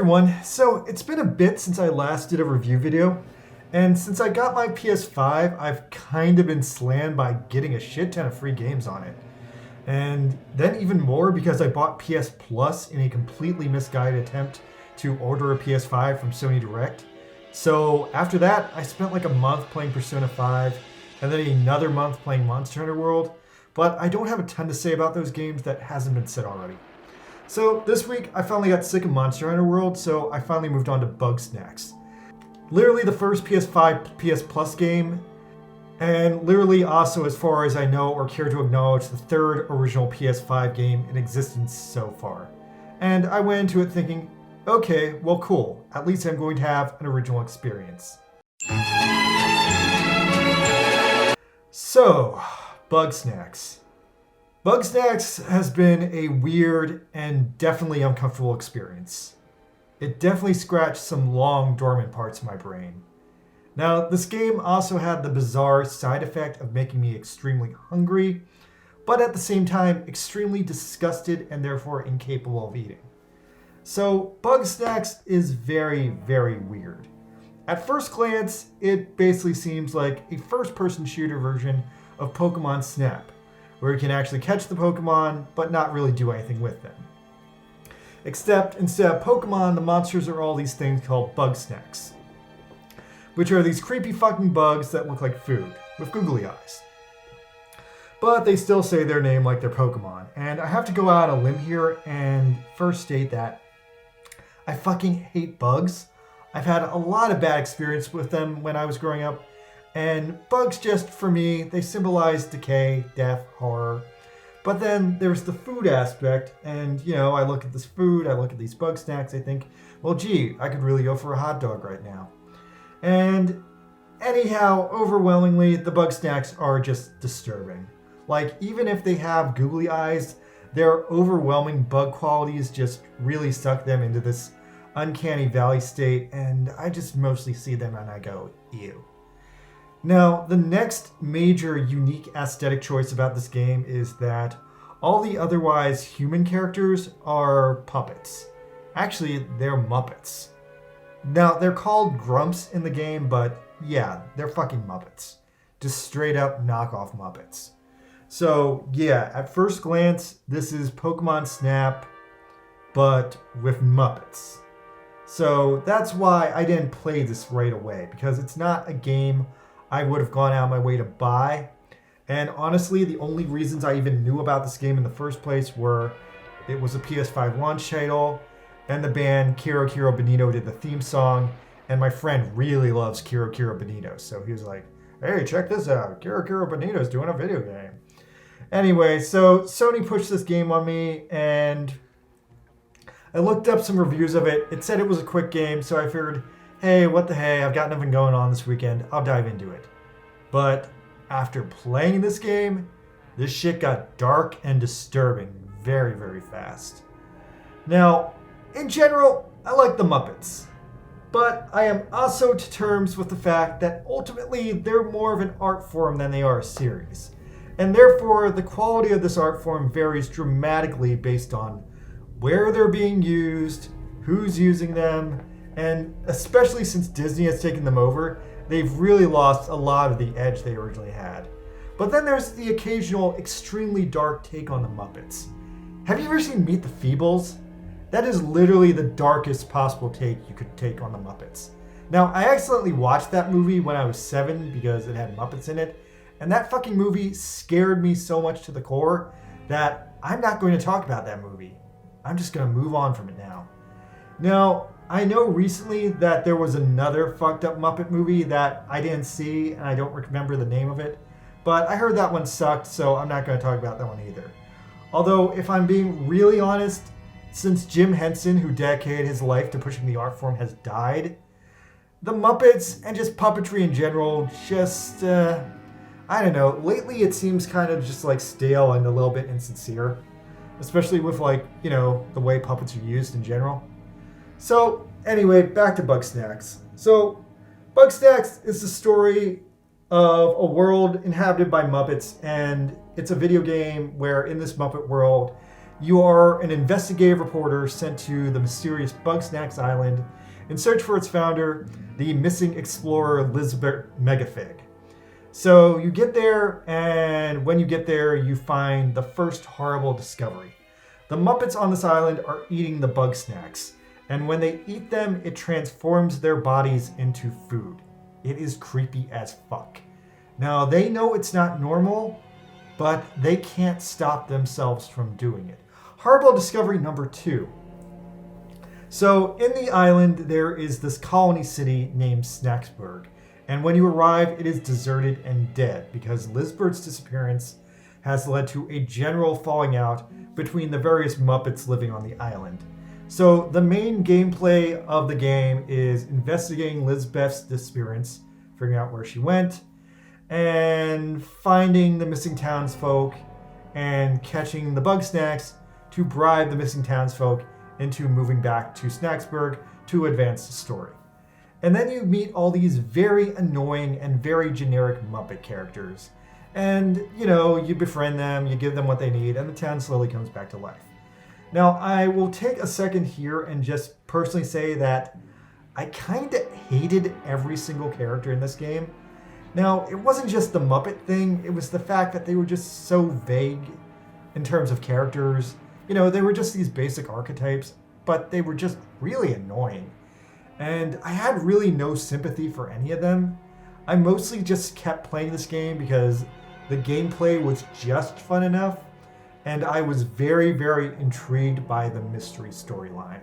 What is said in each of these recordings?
everyone, so it's been a bit since I last did a review video, and since I got my PS5, I've kind of been slammed by getting a shit ton of free games on it. And then even more because I bought PS Plus in a completely misguided attempt to order a PS5 from Sony Direct. So after that, I spent like a month playing Persona 5, and then another month playing Monster Hunter World, but I don't have a ton to say about those games that hasn't been said already. So this week, I finally got sick of Monster Hunter World, so I finally moved on to BugSnax. Literally the first PS5 PS Plus game, and literally also, as far as I know or care to acknowledge, the third original PS5 game in existence so far. And I went into it thinking, okay, well cool, at least I'm going to have an original experience. So, BugSnax. BugSnax has been a weird and definitely uncomfortable experience. It definitely scratched some long dormant parts of my brain. Now, this game also had the bizarre side effect of making me extremely hungry, but at the same time extremely disgusted and therefore incapable of eating. So, BugSnax is very, very weird. At first glance, it basically seems like a first-person shooter version of Pokemon Snap, where you can actually catch the Pokemon, but not really do anything with them. Except, instead of Pokemon, the monsters are all these things called BugSnax, which are these creepy fucking bugs that look like food, with googly eyes. But they still say their name like they're Pokemon, and I have to go out on a limb here and first state that I fucking hate bugs. I've had a lot of bad experience with them when I was growing up, and bugs just, for me, they symbolize decay, death, horror. But then there's the food aspect, and, I look at this food, I look at these BugSnax, I think, well, gee, I could really go for a hot dog right now. And anyhow, overwhelmingly, the BugSnax are just disturbing. Like, even if they have googly eyes, their overwhelming bug qualities just really suck them into this uncanny valley state, and I just mostly see them and I go, ew. Now, the next major unique aesthetic choice about this game is that all the otherwise human characters are puppets. Actually, they're Muppets. Now, they're called Grumps in the game, but yeah, they're fucking Muppets. Just straight up knockoff Muppets. So, yeah, at first glance, this is Pokemon Snap, but with Muppets. So that's why I didn't play this right away, because it's not a game I would have gone out of my way to buy. And honestly, the only reasons I even knew about this game in the first place were it was a PS5 launch title, and the band Kiro Kiro Bonito did the theme song, and my friend really loves Kiro Kiro Bonito, so he was like, hey, check this out, Kiro Kiro Bonito's doing a video game. Anyway, so Sony pushed this game on me, and I looked up some reviews of it. It said it was a quick game, so I figured, hey, what the hey, I've got nothing going on this weekend, I'll dive into it. But after playing this game, this shit got dark and disturbing very, very fast. Now, in general, I like the Muppets, but I am also to terms with the fact that ultimately they're more of an art form than they are a series. And therefore, the quality of this art form varies dramatically based on where they're being used, who's using them, and especially since Disney has taken them over, they've really lost a lot of the edge they originally had. But then there's the occasional extremely dark take on the Muppets. Have you ever seen Meet the Feebles? That is literally the darkest possible take you could take on the Muppets. Now, I accidentally watched that movie when I was 7 because it had Muppets in it, and that fucking movie scared me so much to the core that I'm not going to talk about that movie. I'm just going to move on from it now. Now, I know recently that there was another fucked up Muppet movie that I didn't see, and I don't remember the name of it, but I heard that one sucked, so I'm not going to talk about that one either. Although, if I'm being really honest, since Jim Henson, who dedicated his life to pushing the art form, has died, the Muppets and just puppetry in general just, I don't know, lately it seems kind of just like stale and a little bit insincere, especially with the way puppets are used in general. So, anyway, back to BugSnax. So, BugSnax is the story of a world inhabited by Muppets, and it's a video game where in this Muppet world, You are an investigative reporter sent to the mysterious BugSnax Island in search for its founder, the missing explorer Lisbeth Megafig. So you get there, and when you get there, you find the first horrible discovery. The Muppets on this island are eating the BugSnax, and when they eat them, it transforms their bodies into food. It is creepy as fuck. Now, they know it's not normal, but they can't stop themselves from doing it. Horrible discovery number 2. So, in the island, there is this colony city named Snacksburg. And when you arrive, it is deserted and dead because Lisbert's disappearance has led to a general falling out between the various Muppets living on the island. So, the main gameplay of the game is investigating Lisbeth's disappearance, figuring out where she went, and finding the missing townsfolk and catching the BugSnax to bribe the missing townsfolk into moving back to Snacksburg to advance the story. And then you meet all these very annoying and very generic Muppet characters. And, you befriend them, you give them what they need, and the town slowly comes back to life. Now, I will take a second here and just personally say that I kind of hated every single character in this game. Now, it wasn't just the Muppet thing, it was the fact that they were just so vague in terms of characters. They were just these basic archetypes, but they were just really annoying. And I had really no sympathy for any of them. I mostly just kept playing this game because the gameplay was just fun enough, and I was very, very intrigued by the mystery storyline.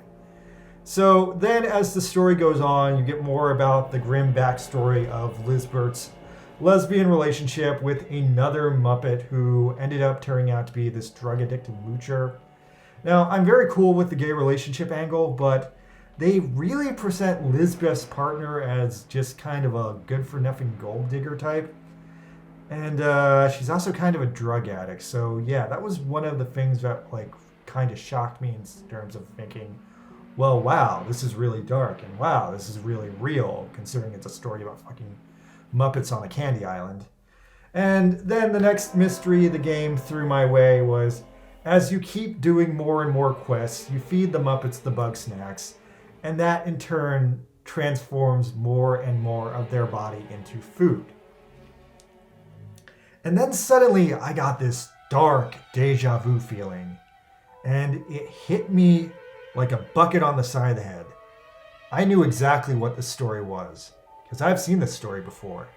So then as the story goes on, you get more about the grim backstory of Lisbert's lesbian relationship with another Muppet who ended up turning out to be this drug-addicted moocher. Now, I'm very cool with the gay relationship angle, but they really present Lisbeth's partner as just kind of a good-for-nothing gold digger type. And she's also kind of a drug addict. So yeah, that was one of the things that kind of shocked me in terms of thinking, well, wow, this is really dark, and wow, this is really real, considering it's a story about fucking Muppets on a candy island. And then the next mystery the game threw my way was, as you keep doing more and more quests, you feed the Muppets the BugSnax, and that in turn transforms more and more of their body into food. And then suddenly I got this dark deja vu feeling, and it hit me like a bucket on the side of the head. I knew exactly what the story was, because I've seen this story before.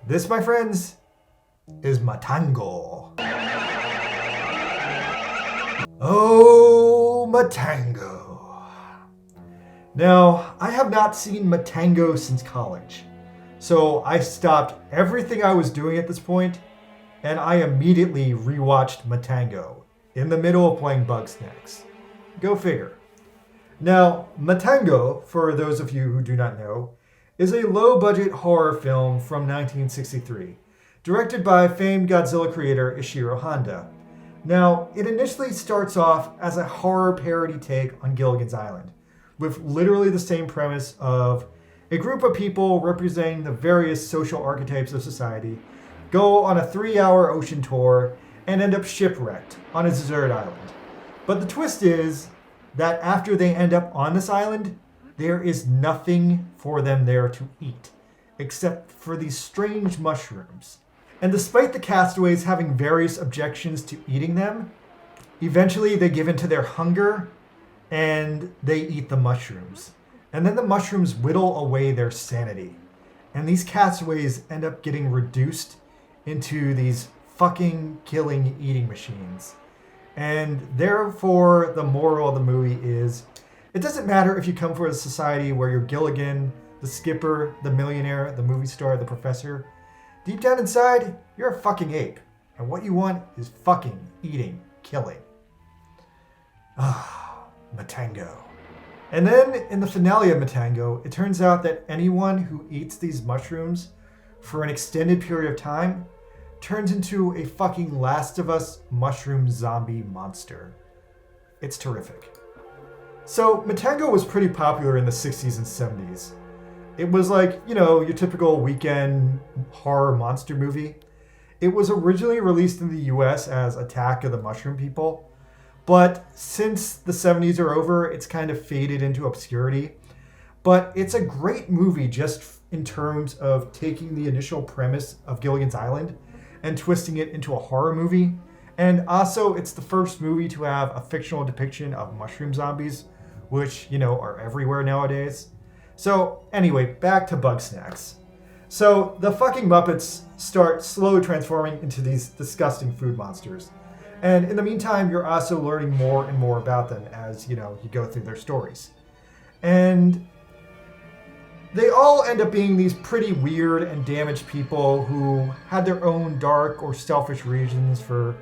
This, my friends, is Matango. Oh, Matango. Now, I have not seen Matango since college, so I stopped everything I was doing at this point, and I immediately rewatched Matango in the middle of playing BugSnax. Go figure. Now, Matango, for those of you who do not know, is a low-budget horror film from 1963, directed by famed Godzilla creator Ishiro Honda. Now, it initially starts off as a horror parody take on Gilligan's Island, with literally the same premise of a group of people representing the various social archetypes of society go on a 3-hour ocean tour and end up shipwrecked on a deserted island. But the twist is that after they end up on this island, there is nothing for them there to eat, except for these strange mushrooms. And despite the castaways having various objections to eating them, eventually they give in to their hunger and they eat the mushrooms. And then the mushrooms whittle away their sanity. And these castaways end up getting reduced into these fucking killing eating machines. And therefore, the moral of the movie is, it doesn't matter if you come from a society where you're Gilligan, the skipper, the millionaire, the movie star, the professor. Deep down inside, you're a fucking ape. And what you want is fucking eating, killing. Ah, Matango. And then, in the finale of Matango, it turns out that anyone who eats these mushrooms for an extended period of time turns into a fucking Last of Us mushroom zombie monster. It's terrific. So, Matango was pretty popular in the 60s and 70s. It was like, your typical weekend horror monster movie. It was originally released in the US as Attack of the Mushroom People, But since the 70s are over, it's kind of faded into obscurity. But it's a great movie just in terms of taking the initial premise of Gilligan's Island and twisting it into a horror movie. And also, it's the first movie to have a fictional depiction of mushroom zombies, which, are everywhere nowadays. So, anyway, back to BugSnax. So, the fucking Muppets start slowly transforming into these disgusting food monsters. And in the meantime, you're also learning more and more about them as, you go through their stories. And they all end up being these pretty weird and damaged people who had their own dark or selfish reasons for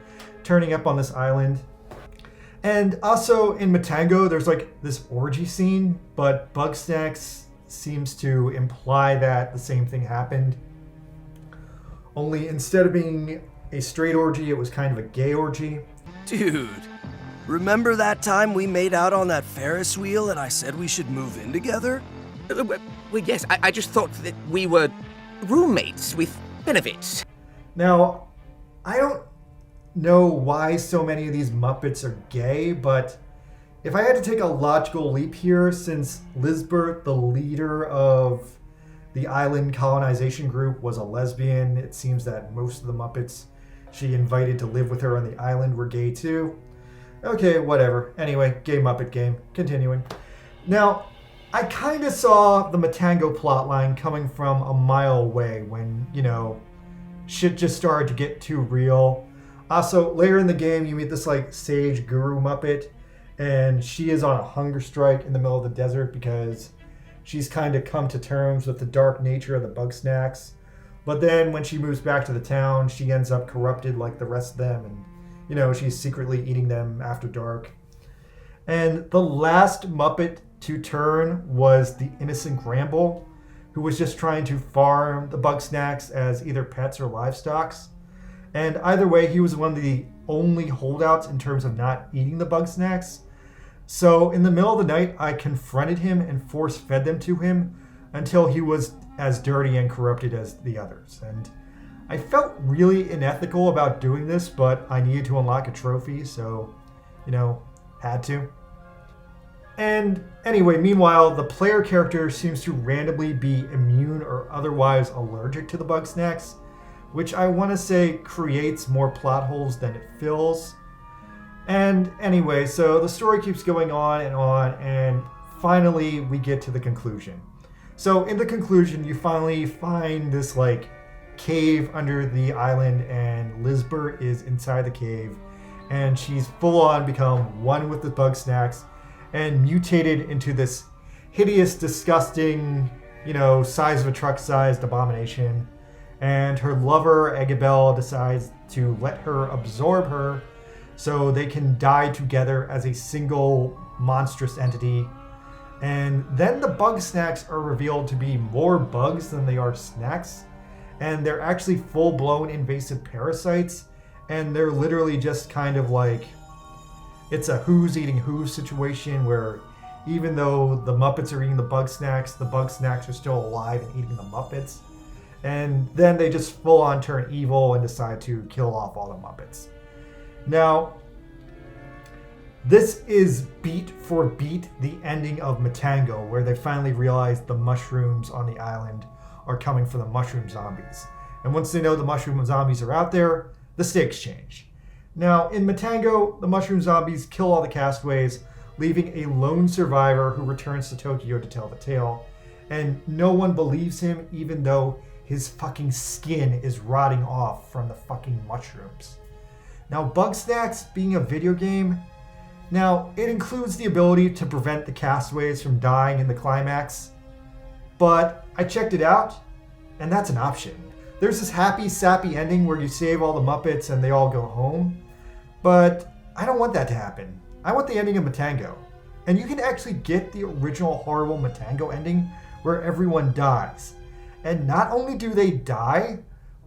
turning up on this island. And also in Matango, there's like this orgy scene, but BugSnax seems to imply that the same thing happened. Only instead of being a straight orgy, it was kind of a gay orgy. Dude, remember that time we made out on that Ferris wheel and I said we should move in together? Well, yes, I just thought that we were roommates with benefits. Now, I don't know why so many of these Muppets are gay, but if I had to take a logical leap here, since Lisbeth, the leader of the island colonization group, was a lesbian, it seems that most of the Muppets she invited to live with her on the island were gay too. Okay, whatever. Anyway, gay Muppet game. Continuing. Now, I kind of saw the Matango plotline coming from a mile away when, shit just started to get too real. Also, later in the game, you meet this, sage guru Muppet, and she is on a hunger strike in the middle of the desert because she's kind of come to terms with the dark nature of the BugSnax. But then when she moves back to the town, she ends up corrupted like the rest of them, and, she's secretly eating them after dark. And the last Muppet to turn was the innocent Gramble, who was just trying to farm the BugSnax as either pets or livestock. And either way, he was one of the only holdouts in terms of not eating the BugSnax. So in the middle of the night, I confronted him and force-fed them to him until he was as dirty and corrupted as the others. And I felt really unethical about doing this, but I needed to unlock a trophy, so, had to. And anyway, meanwhile, the player character seems to randomly be immune or otherwise allergic to the BugSnax, which I want to say creates more plot holes than it fills. And anyway, so the story keeps going on, and finally we get to the conclusion. So in the conclusion, you finally find this cave under the island, and Lisbeth is inside the cave, and she's full on become one with the BugSnax and mutated into this hideous, disgusting, size of a truck-sized abomination. And her lover, Agabel, decides to let her absorb her so they can die together as a single monstrous entity. And then the BugSnax are revealed to be more bugs than they are snacks. And they're actually full-blown invasive parasites. And they're literally just kind of it's a who's eating who situation where even though the Muppets are eating the BugSnax are still alive and eating the Muppets. And then they just full-on turn evil and decide to kill off all the Muppets. Now, this is beat for beat the ending of Matango, where they finally realize the mushrooms on the island are coming for the mushroom zombies. And once they know the mushroom zombies are out there, the stakes change. Now, in Matango, the mushroom zombies kill all the castaways, leaving a lone survivor who returns to Tokyo to tell the tale. And no one believes him, even though his fucking skin is rotting off from the fucking mushrooms. Now, BugSnax being a video game, now it includes the ability to prevent the castaways from dying in the climax, but I checked it out, and that's an option. There's this happy, sappy ending where you save all the Muppets and they all go home, but I don't want that to happen. I want the ending of Matango. And you can actually get the original horrible Matango ending where everyone dies. And not only do they die,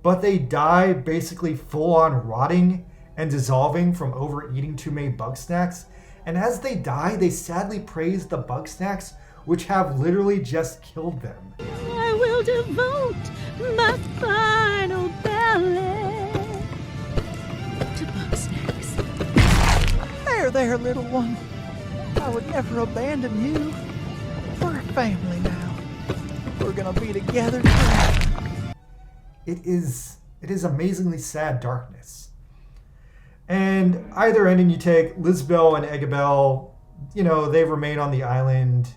but they die basically full-on rotting and dissolving from overeating too many BugSnax. And as they die, they sadly praise the BugSnax, which have literally just killed them. I will devote my final ballad to BugSnax. There, there, little one. I would never abandon you. We're a family now. We're gonna be together too. It is amazingly sad darkness. And either ending you take, Lisbel and Eggabell, they remain on the island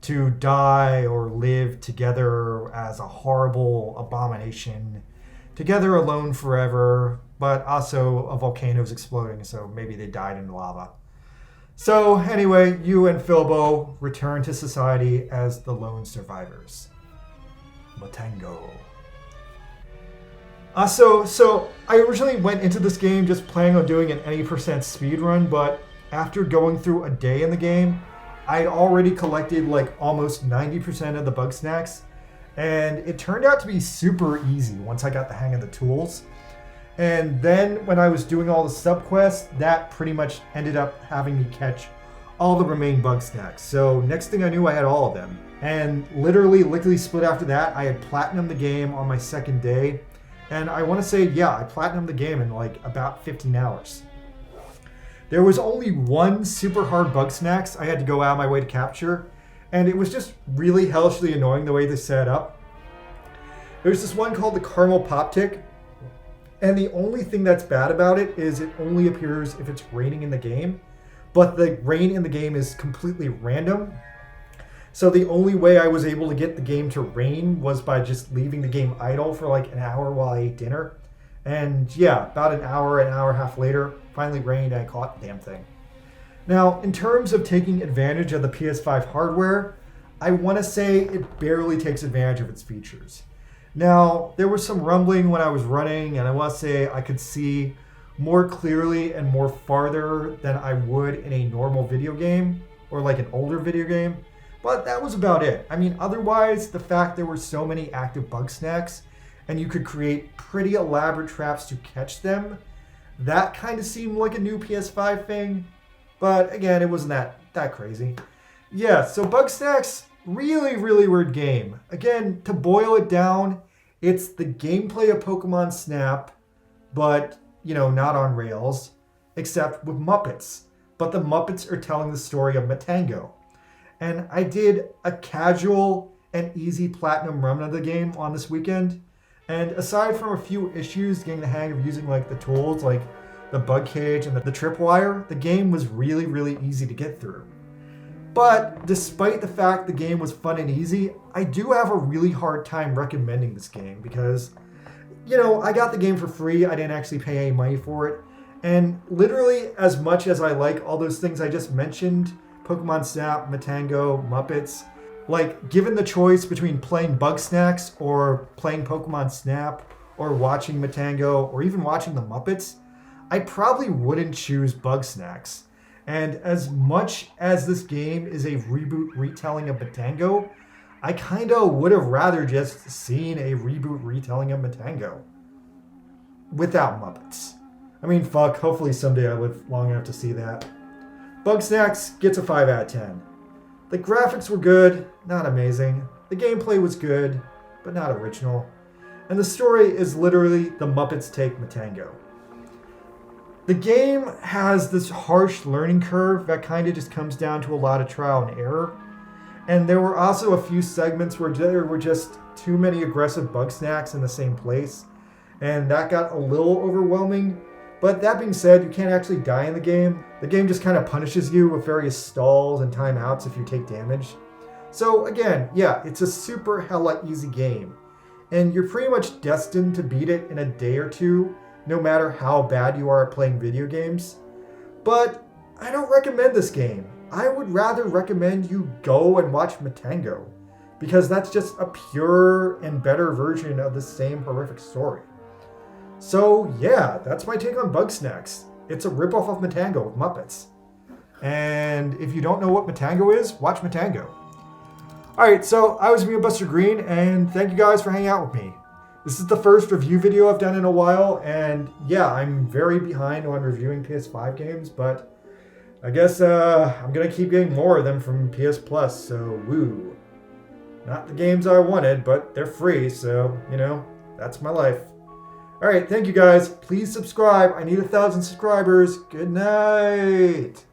to die or live together as a horrible abomination, together alone forever, but also a volcano's exploding, so maybe they died in lava. So anyway, you and Filbo return to society as the lone survivors. Matango. So I originally went into this game just planning on doing an any percent speed run, but after going through a day in the game, I'd already collected like almost 90% of the BugSnax, and it turned out to be super easy once I got the hang of the tools. And then when I was doing all the subquests, that pretty much ended up having me catch all the remaining BugSnax. So next thing I knew, I had all of them. And literally, lickety split after that, I had platinumed the game on my second day. And I want to say, yeah, I platinumed the game in like about 15 hours. There was only one super hard BugSnax I had to go out of my way to capture. And it was just really hellishly annoying the way they set it up. There's this one called the Caramel Pop Tick. And the only thing that's bad about it is it only appears if it's raining in the game. But the rain in the game is completely random. So the only way I was able to get the game to rain was by just leaving the game idle for like an hour while I ate dinner. And yeah, about an hour and a half later, finally rained and I caught the damn thing. Now, in terms of taking advantage of the PS5 hardware, I want to say it barely takes advantage of its features. Now, there was some rumbling when I was running, and I want to say I could see more clearly and more farther than I would in a normal video game, or like an older video game, but that was about it. I mean, otherwise, the fact there were so many active BugSnax, and you could create pretty elaborate traps to catch them, that kind of seemed like a new PS5 thing, but again, it wasn't that crazy. Yeah, so BugSnax, really, really weird game. Again, to boil it down, it's the gameplay of Pokemon Snap, but, not on rails, except with Muppets. But the Muppets are telling the story of Matango. And I did a casual and easy platinum run of the game on this weekend. And aside from a few issues getting the hang of using like the tools, like the bug cage and the tripwire, the game was really, really easy to get through. But despite the fact the game was fun and easy, I do have a really hard time recommending this game because, I got the game for free. I didn't actually pay any money for it. And literally, as much as I like all those things I just mentioned, Pokemon Snap, Matango, Muppets, like, given the choice between playing BugSnax or playing Pokemon Snap or watching Matango or even watching the Muppets, I probably wouldn't choose BugSnax. And as much as this game is a reboot retelling of Matango, I kinda would have rather just seen a reboot retelling of Matango without Muppets. I mean, fuck, hopefully someday I live long enough to see that. BugSnax gets a 5 out of 10. The graphics were good, not amazing. The gameplay was good, but not original. And the story is literally the Muppets take Matango. The game has this harsh learning curve that kind of just comes down to a lot of trial and error. And there were also a few segments where there were just too many aggressive BugSnax in the same place. And that got a little overwhelming. But that being said, you can't actually die in the game. The game just kind of punishes you with various stalls and timeouts if you take damage. So again, yeah, it's a super hella easy game. And you're pretty much destined to beat it in a day or two, no matter how bad you are at playing video games. But I don't recommend this game. I would rather recommend you go and watch Matango, because that's just a pure and better version of the same horrific story. So yeah, that's my take on BugSnax. It's a ripoff of Matango with Muppets. And if you don't know what Matango is, watch Matango. Alright, so I was Buster Green, and thank you guys for hanging out with me. This is the first review video I've done in a while, and yeah, I'm very behind on reviewing PS5 games, but I guess I'm gonna keep getting more of them from PS Plus, so woo. Not the games I wanted, but they're free, so, that's my life. Alright, thank you guys. Please subscribe. I need 1,000 subscribers. Good night.